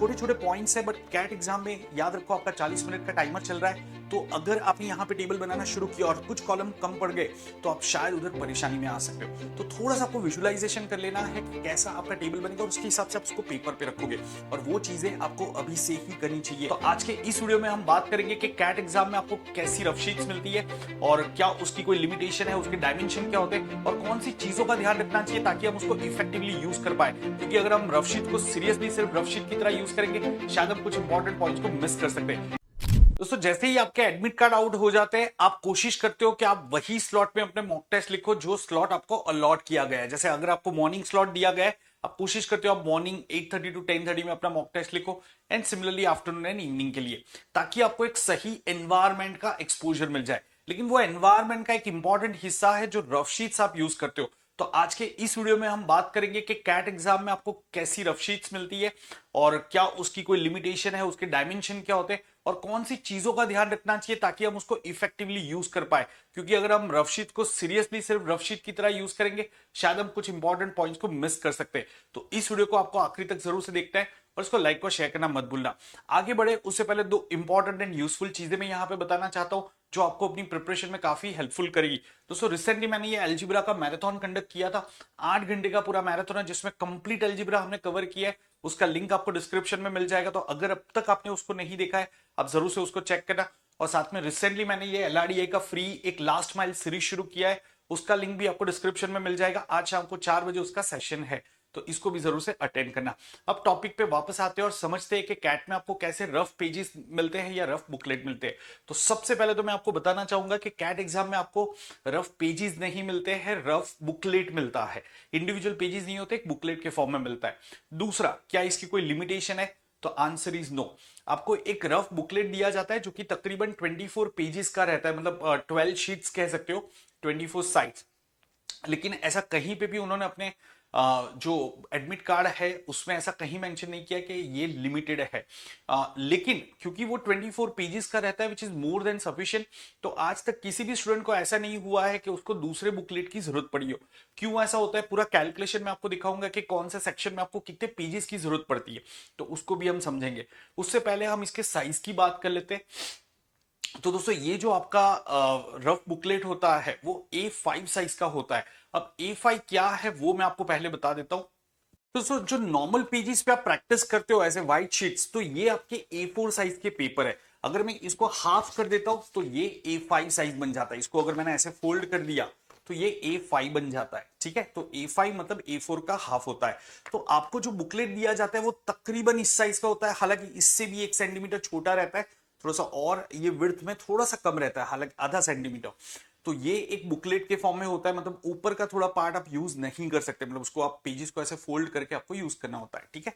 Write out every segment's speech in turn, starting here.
छोटे छोटे पॉइंट्स है, बट कैट एग्जाम में याद रखो आपका 40 मिनट का टाइमर चल रहा है। तो अगर आपने यहाँ पे टेबल बनाना शुरू किया और कुछ कॉलम कम पड़ गए तो आप शायद उधर परेशानी में आ सकते हो। तो थोड़ा सा आपको विजुअलाइजेशन कर लेना है कि कैसा आपका टेबल बनेगा और उसके हिसाब से आप उसको पेपर पे रखोगे, और वो चीजें आपको अभी से ही करनी चाहिए। तो आज के इस वीडियो में हम बात करेंगे कि कैट एग्जाम में आपको कैसी रफ शीट्स मिलती है और क्या उसकी कोई लिमिटेशन है, उसके डायमेंशन क्या होते हैं और कौन सी चीजों का ध्यान रखना चाहिए ताकि हम उसको इफेक्टिवली यूज कर पाए। क्योंकि अगर हम रफ शीट को सीरियसली सिर्फ रफ शीट की तरह यूज करेंगे शायद हम कुछ इंपॉर्टेंट पॉइंट्स को मिस कर सकते हैं। दोस्तों, जैसे ही आपके एडमिट कार्ड आउट हो जाते हैं आप कोशिश करते हो कि आप वही स्लॉट में अपने मॉक टेस्ट लिखो जो स्लॉट आपको अलॉट किया गया है। जैसे अगर आपको मॉर्निंग स्लॉट दिया गया है, आप कोशिश करते हो आप मॉर्निंग 8:30 टू 10:30 में अपना मॉक टेस्ट लिखो, and similarly afternoon and evening के लिए, ताकि आपको एक सही एनवायरमेंट का एक्सपोजर मिल जाए। लेकिन वो एनवायरमेंट का एक इंपॉर्टेंट हिस्सा है जो रफ शीट्स आप यूज करते हो। तो आज के इस वीडियो में हम बात करेंगे कि कैट एग्जाम में आपको कैसी रफ शीट्स मिलती है और क्या उसकी कोई लिमिटेशन है, उसके डायमेंशन क्या होते हैं और कौन सी चीजों का ध्यान रखना चाहिए ताकि हम उसको इफेक्टिवली यूज कर पाए। क्योंकि अगर हम रफ शीट को सीरियसली सिर्फ रफ शीट की तरह यूज करेंगे शायद हम कुछ इंपॉर्टेंट पॉइंट्स को मिस कर सकते हैं। तो इस वीडियो को आपको आखिरी तक जरूर से देखना है और इसको लाइक और शेयर करना मत भूलना। आगे बढ़े उससे पहले दो इंपॉर्टेंट एंड यूजफुल चीजें मैं यहाँ पे बताना चाहता हूँ जो आपको अपनी प्रिपरेशन में काफी हेल्पफुल करेगी। दोस्तों, रिसेंटली मैंने ये अलजेब्रा का मैराथन कंडक्ट किया था। 8 घंटे का पूरा मैराथन है जिसमें कंप्लीट अलजेब्रा हमने कवर किया है। उसका लिंक आपको डिस्क्रिप्शन में मिल जाएगा, तो अगर अब तक आपने उसको नहीं देखा है आप जरूर से उसको चेक करना। और साथ में रिसेंटली मैंने ये एलआरडीआई का फ्री एक लास्ट माइल सीरीज शुरू किया है, उसका लिंक भी आपको डिस्क्रिप्शन में मिल जाएगा। आज शाम को 4 बजे उसका सेशन है, तो इसको भी जरूर से अटेंड करना। अब टॉपिक पे वापस आते हैं और समझते हैं कि कैट में आपको कैसे रफ पेजेस मिलते हैं या रफ बुकलेट मिलते हैं। तो सबसे पहले तो मैं आपको बताना चाहूंगा कि कैट एग्जाम में आपको रफ पेजेस नहीं मिलते हैं, रफ बुकलेट मिलता है। इंडिविजुअल पेजेस नहीं होते, एक बुकलेट के फॉर्म में मिलता है। दूसरा, क्या इसकी कोई लिमिटेशन है? तो आंसर इज नो। आपको एक रफ बुकलेट दिया जाता है जो कि तकरीबन 24 पेजेस का रहता है, मतलब 12 शीट्स कह सकते हो, 24 साइड्स। लेकिन ऐसा कहीं पे भी उन्होंने अपने जो एडमिट कार्ड है उसमें ऐसा कहीं मेंशन नहीं किया कि ये लिमिटेड है। लेकिन क्योंकि वो 24 पेजेस का रहता है which is more than sufficient, तो आज तक किसी भी स्टूडेंट को ऐसा नहीं हुआ है कि उसको दूसरे बुकलेट की जरूरत पड़ी हो। क्यों ऐसा होता है पूरा कैलकुलेशन में आपको दिखाऊंगा कि कौन से सेक्शन में आपको कितने पेजेस की जरूरत पड़ती है, तो उसको भी हम समझेंगे। उससे पहले हम इसके साइज की बात कर लेते हैं। तो दोस्तों, ये जो आपका रफ बुकलेट होता है वो A5 साइज का होता है। अब A5 क्या है वो मैं आपको पहले बता देता हूं। तो दोस्तों, जो नॉर्मल पेजेस पे आप प्रैक्टिस करते हो ऐसे व्हाइट शीट्स, तो ये आपके A4 साइज के पेपर है। अगर मैं इसको हाफ कर देता हूं तो ये A5 साइज बन जाता है। इसको अगर मैंने ऐसे फोल्ड कर दिया तो ये A5 बन जाता है। ठीक है, तो A5 मतलब A4 का हाफ होता है। तो आपको जो बुकलेट दिया जाता है वो तकरीबन इस साइज का होता है, हालांकि इससे भी 1 सेंटीमीटर छोटा रहता है थोड़ा सा, और ये विड्थ में थोड़ा सा कम रहता है, हालांकि आधा सेंटीमीटर। तो ये एक बुकलेट के फॉर्म में होता है, मतलब ऊपर का थोड़ा पार्ट आप यूज नहीं कर सकते, मतलब उसको आप पेजेस को ऐसे फोल्ड करके आपको यूज करना होता है। ठीक है,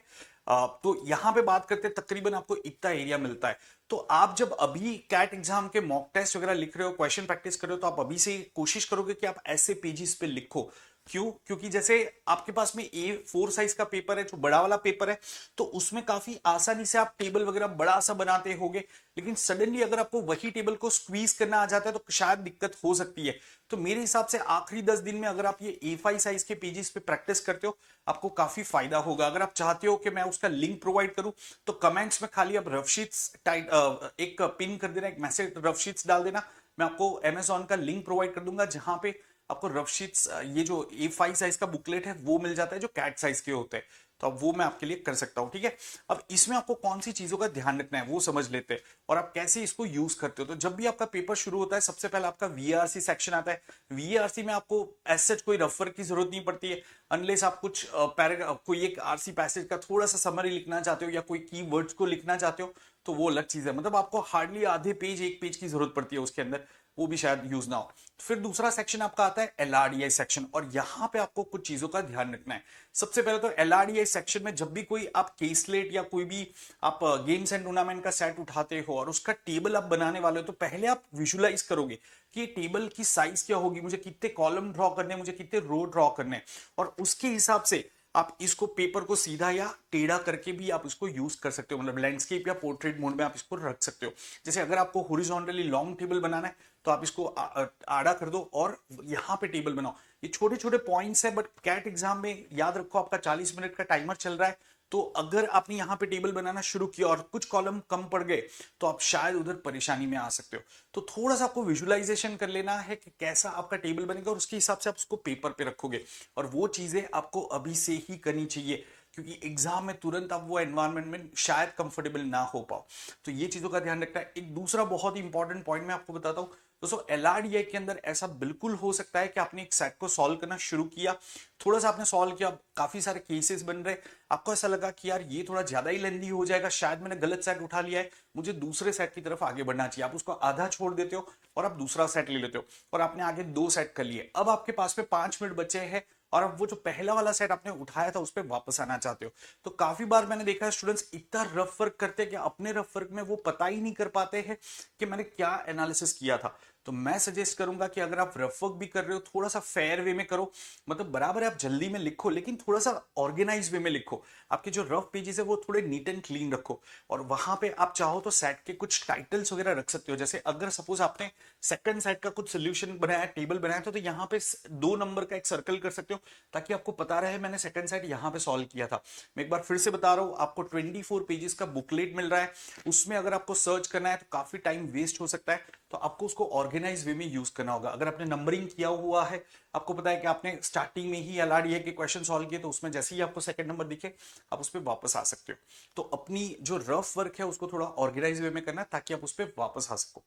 तो यहां पे बात करते हैं तकरीबन आपको इतना एरिया मिलता है। तो आप जब अभी कैट एग्जाम के मॉक टेस्ट वगैरह लिख रहे हो, क्वेश्चन प्रैक्टिस कर रहे हो, तो आप अभी से कोशिश करोगे कि आप ऐसे पेजेस पे लिखो। क्यों? क्योंकि जैसे आपके पास में A4 साइज का पेपर है, जो बड़ा वाला पेपर है, तो उसमें काफी आसानी से आप टेबल वगैरह बड़ा सा बनाते होगे। लेकिन सडनली अगर आपको वही टेबल को स्क्वीज करना आ जाता है तो शायद दिक्कत हो सकती है। तो मेरे हिसाब से आखिरी 10 दिन में अगर आप ये A5 साइज के पेजेस पे प्रैक्टिस करते हो आपको काफी फायदा होगा। अगर आप चाहते हो कि मैं उसका लिंक प्रोवाइड करूं तो कमेंट्स में खाली आप रफ शीट्स एक पिन कर देना, एक मैसेज रफ शीट्स डाल देना। मैं आपको Amazon का लिंक प्रोवाइड कर दूंगा जहां पे आपको रफ शीट्स ये जो A5 साइज का बुकलेट है वो मिल जाता है जो कैट साइज के होते हैं। तो अब वो मैं आपके लिए कर सकता हूं। ठीक है, अब इसमें आपको कौन सी चीजों का ध्यान रखना है वो समझ लेते हैं और आप कैसे इसको यूज करते हो। तो जब भी आपका पेपर शुरू होता है सबसे पहले आपका VARC सेक्शन आता है। VARC में आपको एज कोई रफर की जरूरत नहीं पड़ती है, अनलेस आप कुछ पैराग्राफ कोई एक आरसी पैसेज का थोड़ा सा समरी लिखना चाहते हो या कोई कीवर्ड्स को लिखना चाहते हो तो वो अलग चीज है। मतलब आपको हार्डली आधे पेज एक पेज की जरूरत पड़ती है उसके अंदर, वो भी शायद यूज ना हो। फिर दूसरा सेक्शन आपका आता है LRDI सेक्शन, और यहां पे आपको कुछ चीजों का ध्यान रखना है। सबसे पहले तो LRDI सेक्शन में जब भी कोई आप केसलेट या कोई भी आप गेम्स एंड टूर्नामेंट का सेट उठाते हो और उसका टेबल आप बनाने वाले हो तो पहले आप विजुलाइज करोगे कि टेबल की साइज क्या होगी, मुझे कितने कॉलम ड्रॉ करने, मुझे कितने रो ड्रॉ करने, और उसके हिसाब से आप इसको पेपर को सीधा या टेढ़ा करके भी आप इसको यूज कर सकते हो, मतलब लैंडस्केप या पोर्ट्रेट मोड में आप इसको रख सकते हो। जैसे अगर आपको हॉरिजॉन्टली लॉन्ग टेबल बनाना है तो आप इसको आड़ा कर दो और यहाँ पे टेबल बनाओ। ये छोटे छोटे पॉइंट्स है, बट कैट एग्जाम में याद रखो आपका 40 मिनट का टाइमर चल रहा है, तो अगर आपने यहाँ पे टेबल बनाना शुरू किया और कुछ कॉलम कम पड़ गए तो आप शायद उधर परेशानी में आ सकते हो। तो थोड़ा सा आपको विजुअलाइजेशन कर लेना है कि कैसा आपका टेबल बनेगा और उसके हिसाब से आप उसको पेपर पे रखोगे, और वो चीजें आपको अभी से ही करनी चाहिए, क्योंकि एग्जाम में तुरंत आप वो एनवायरनमेंट में शायद कंफर्टेबल ना हो पाओ। तो ये चीजों का ध्यान रखना है। एक दूसरा बहुत ही इंपॉर्टेंट पॉइंट मैं आपको बताता हूँ दोस्तों, एलआरडीआई के अंदर ऐसा बिल्कुल हो सकता है कि आपने एक सेट को सॉल्व करना शुरू किया, थोड़ा सा आपने सॉल्व किया, काफी सारे केसेस बन रहे, आपको ऐसा लगा कि यार ये थोड़ा ज्यादा ही लेंदी हो जाएगा, शायद मैंने गलत सेट उठा लिया है, मुझे दूसरे सेट की तरफ आगे बढ़ना चाहिए। आप उसको आधा छोड़ देते हो और आप दूसरा सेट ले लेते हो और आपने आगे 2 सेट कर लिए। अब आपके पास में 5 मिनट बचे हैं और अब वो जो पहला वाला सेट आपने उठाया था उस पर वापस आना चाहते हो। तो काफी बार मैंने देखा है स्टूडेंट्स इतना रफ वर्क करते हैं कि अपने रफ वर्क में वो पता ही नहीं कर पाते हैं कि मैंने क्या एनालिसिस किया था। तो मैं सजेस्ट करूंगा कि अगर आप रफ वर्क भी कर रहे हो थोड़ा सा फेयर वे में करो, मतलब बराबर है आप जल्दी में लिखो लेकिन थोड़ा सा ऑर्गेनाइज वे में लिखो। आपके जो रफ पेजेस है वो थोड़े नीट एंड क्लीन रखो, और वहां पे आप चाहो तो सेट के कुछ टाइटल्स वगैरह रख सकते हो। जैसे अगर सपोज आपने सेकंड सेट का कुछ सोल्यूशन बनाया, टेबल बनाया तो यहाँ पे 2 नंबर का एक सर्कल कर सकते हो ताकि आपको पता रहे मैंने सेकंड सेट यहाँ पे सॉल्व किया था। मैं एक बार फिर से बता रहा हूँ, आपको 24 पेजेस का बुकलेट मिल रहा है, उसमें अगर आपको सर्च करना है तो काफी टाइम वेस्ट हो सकता है। तो आपको उसको ऑर्गेनाइज वे में यूज करना होगा। अगर आपने नंबरिंग किया हुआ है, आपको पता है कि आपने स्टार्टिंग में ही एलआरडीए के क्वेश्चन सॉल्व किए, तो उसमें जैसे ही आपको सेकंड नंबर दिखे आप उस पर वापस आ सकते हो। तो अपनी जो रफ वर्क है उसको थोड़ा ऑर्गेनाइज वे में करना है ताकि आप उस पर वापस आ सको।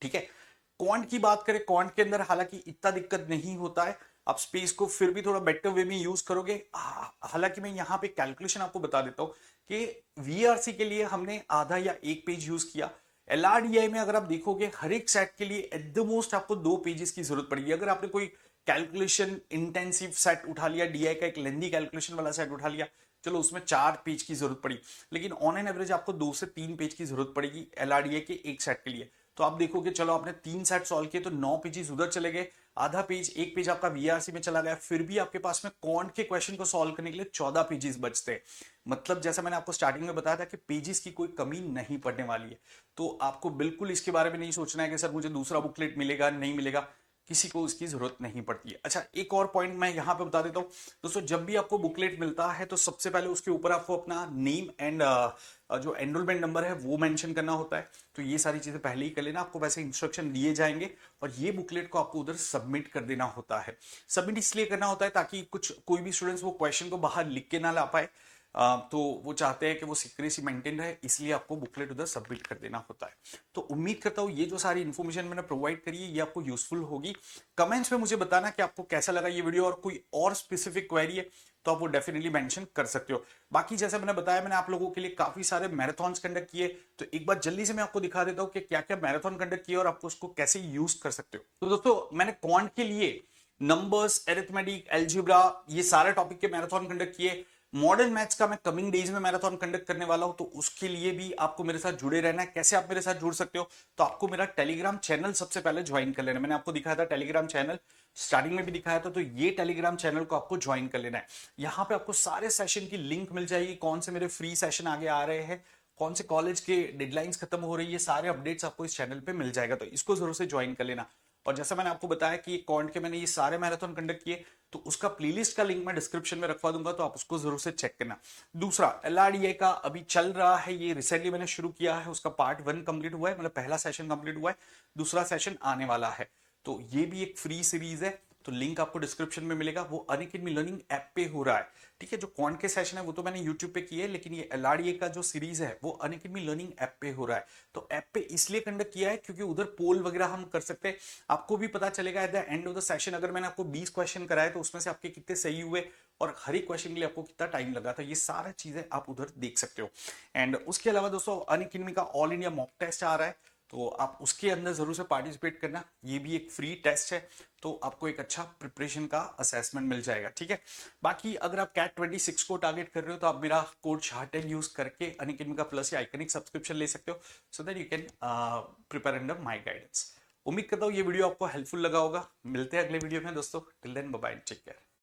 ठीक है, क्वांट की बात करें, क्वांट के अंदर हालांकि इतना दिक्कत नहीं होता है, आप स्पेस को फिर भी थोड़ा बेटर वे में यूज करोगे। हालांकि मैं यहाँ पे कैलकुलेशन आपको बता देता हूँ कि वीआरसी के लिए हमने आधा या 1 पेज यूज किया। एलआरडीआई में अगर आप देखोगे हर एक सेट के लिए एट द मोस्ट आपको 2 पेजेस की जरूरत पड़ेगी। अगर आपने कोई कैलकुलेशन इंटेंसिव सेट उठा लिया, डीआई का एक लेंदी कैलकुलेशन वाला सेट उठा लिया, चलो उसमें 4 पेज की जरूरत पड़ी, लेकिन ऑन एन एवरेज आपको 2 से 3 पेज की जरूरत पड़ेगी एलआरडीआई के एक सेट के लिए। तो आप देखोगे चलो आपने 3 सेट सॉल्व किए तो 9 पेजेस उधर चले गए, आधा पेज 1 पेज आपका वीआरसी में चला गया, फिर भी आपके पास में क्वांट के क्वेश्चन को सॉल्व करने के लिए 14 पेजेस बचते हैं। मतलब जैसा मैंने आपको स्टार्टिंग में बताया था कि पेजेस की कोई कमी नहीं पड़ने वाली है। तो आपको बिल्कुल इसके बारे में नहीं सोचना है कि सर मुझे दूसरा बुकलेट मिलेगा नहीं मिलेगा, किसी को इसकी जरूरत नहीं पड़ती है। अच्छा, एक और पॉइंट मैं यहां पे बता देता हूं दोस्तों, जब भी आपको बुकलेट मिलता है तो सबसे पहले उसके ऊपर आपको अपना नेम एंड जो एनरोलमेंट नंबर है वो मेंशन करना होता है। तो ये सारी चीजें पहले ही कर लेना, आपको वैसे इंस्ट्रक्शन दिए जाएंगे और ये बुकलेट को आपको उधर सबमिट कर देना होता है। सबमिट इसलिए करना होता है ताकि कुछ कोई भी स्टूडेंट्स वो क्वेश्चन को बाहर लिख के ना ला पाए, तो वो चाहते हैं कि वो सीक्रेसी मेंटेन रहे, इसलिए आपको बुकलेट उधर सबमिट कर देना होता है। तो उम्मीद करता हूँ ये जो सारी इन्फॉर्मेशन मैंने प्रोवाइड करी है ये आपको यूजफुल होगी। कमेंट्स में मुझे बताना कि आपको कैसा लगा ये वीडियो, और कोई और स्पेसिफिक क्वेरी है तो आप वो डेफिनेटली मेंशन कर सकते हो। बाकी जैसे मैंने बताया मैंने आप लोगों के लिए काफी सारे मैराथन्स कंडक्ट किए, तो एक बार जल्दी से मैं आपको दिखा देता हूँ कि क्या क्या मैराथन कंडक्ट किए और आपको उसको कैसे यूज कर सकते हो। तो दोस्तों मैंने क्वांट के लिए नंबर्स, एरिथमेटिक, एल्जिब्रा, ये सारे टॉपिक के मैराथन कंडक्ट किए। मॉडर्न मैथ्स का मैं कमिंग डेज में मैराथन कंडक्ट करने वाला हूं, तो उसके लिए भी आपको मेरे साथ जुड़े रहना है। कैसे आप मेरे साथ जुड़ सकते हो, तो आपको मेरा टेलीग्राम चैनल सबसे पहले ज्वाइन कर लेना। मैंने आपको दिखाया था टेलीग्राम चैनल, स्टार्टिंग में भी दिखाया था, तो ये टेलीग्राम चैनल को आपको ज्वाइन कर लेना है। यहाँ पे आपको सारे सेशन की लिंक मिल जाएगी, कौन से मेरे फ्री सेशन आगे आ रहे हैं, कौन से कॉलेज के डेडलाइंस खत्म हो रही है, सारे अपडेट्स आपको इस चैनल पे मिल जाएगा, तो इसको जरूर से ज्वाइन कर लेना। और जैसा मैंने आपको बताया कि क्वांट के मैंने ये सारे मैराथन कंडक्ट किए, तो उसका प्लेलिस्ट का लिंक मैं डिस्क्रिप्शन में रखवा दूंगा, तो आप उसको जरूर से चेक करना। दूसरा, एलआरडीए का अभी चल रहा है, ये रिसेंटली मैंने शुरू किया है, उसका पार्ट 1 कंप्लीट हुआ है, मतलब पहला सेशन कंप्लीट हुआ है, दूसरा सेशन आने वाला है। तो ये भी एक फ्री सीरीज है, तो लिंक आपको डिस्क्रिप्शन में मिलेगा। वो अनअकैडमी लर्निंग ऐप पे हो रहा है, ठीक है। जो क्वांट के सेशन है वो तो मैंने यूट्यूब पे किए, लेकिन ये एलआरडीए का जो सीरीज है वो अनअकैडमी लर्निंग ऐप पे हो रहा है। तो ऐप पे इसलिए कंडक्ट किया है क्योंकि उधर पोल वगैरह हम कर सकते हैं, आपको भी पता चलेगा at the end of the session. अगर मैंने आपको 20 क्वेश्चन कराए तो उसमें से आपके कितने सही हुए और हर एक क्वेश्चन के लिए आपको कितना टाइम लगा था, ये सारा चीजें आप उधर देख सकते हो। एंड उसके अलावा दोस्तों अनअकैडमी का ऑल इंडिया मॉक टेस्ट आ रहा है, तो आप उसके अंदर जरूर से पार्टिसिपेट करना। ये भी एक फ्री टेस्ट है, तो आपको एक अच्छा प्रिपरेशन का असेसमेंट मिल जाएगा, ठीक है। बाकी अगर आप कैट 26 को टारगेट कर रहे हो तो आप मेरा कोड शार्टेन यूज करके अनअकैडमी का प्लस या आइकनिक सब्सक्रिप्शन ले सकते हो, so that you can prepare under my guidance. उम्मीद करता हूँ ये वीडियो आपको हेल्पफुल लगा होगा। मिलते हैं अगले वीडियो में दोस्तों, till then bye bye, take care.